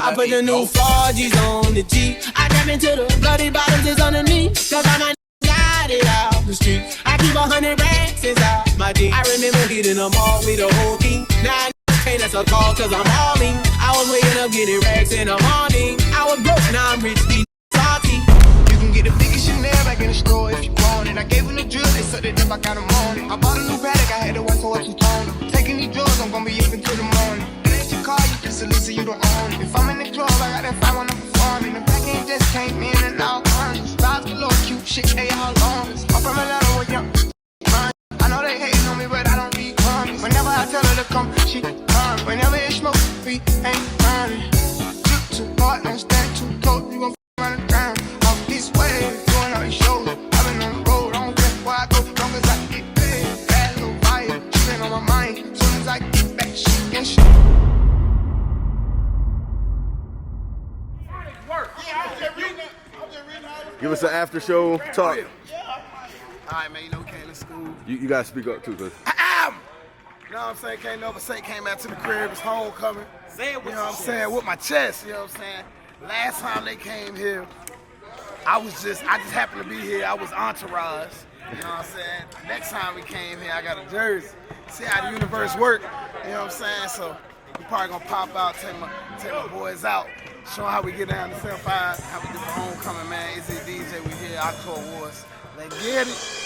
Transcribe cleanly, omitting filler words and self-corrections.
I put the new 4Gs on the G. I step into the bloody bottoms is underneath. Cause I'm a got it out the street. I keep 100 racks inside my D. I remember hitting them all with the whole team. Now I can't that's a call cause I'm hauling. I was waking up getting racks in the morning. I was broke, now I'm rich, these salty. You can get the biggest Chanel back in the store if you want it. I gave them the drill, they sucked it up, I got them on it. I bought a new paddock, I had to work so up some toner. Taking these drugs, I'm gonna be up until the morning. And if you call, you just a listen, you don't own it. If I'm in the club, I got that 5 on the performing. The back end just came in and all corners. Styles galore, cute shit, they all on us. I'm from Atlanta with young I know they hating on me, but I don't be crumbs. Whenever I tell her to come, she comes. Whenever it's smoke, we ain't running. Drip too hard, don't stand too close. You gon' run the ground. Off this way, doing all these shows. I've been on the road, I don't care where I go. Long as I get paid, bad little fire. She been on my mind. Soon as I get back, she can shit. Give us an after show talk. Alright, man, you know we came to school. You gotta speak up too, cause You know what I'm saying? Can't never say came out to the crib, it's homecoming. Say it with you know what I'm saying? With my chest, you know what I'm saying? Last time they came here, I just happened to be here, I was entourage. You know what I'm saying? Next time we came here, I got a jersey. See how the universe work, you know what I'm saying? So we probably gonna pop out, take my boys out, show how we get down to 75, how we do the homecoming, man. It's a DJ, we here, October Wars. Let's get it.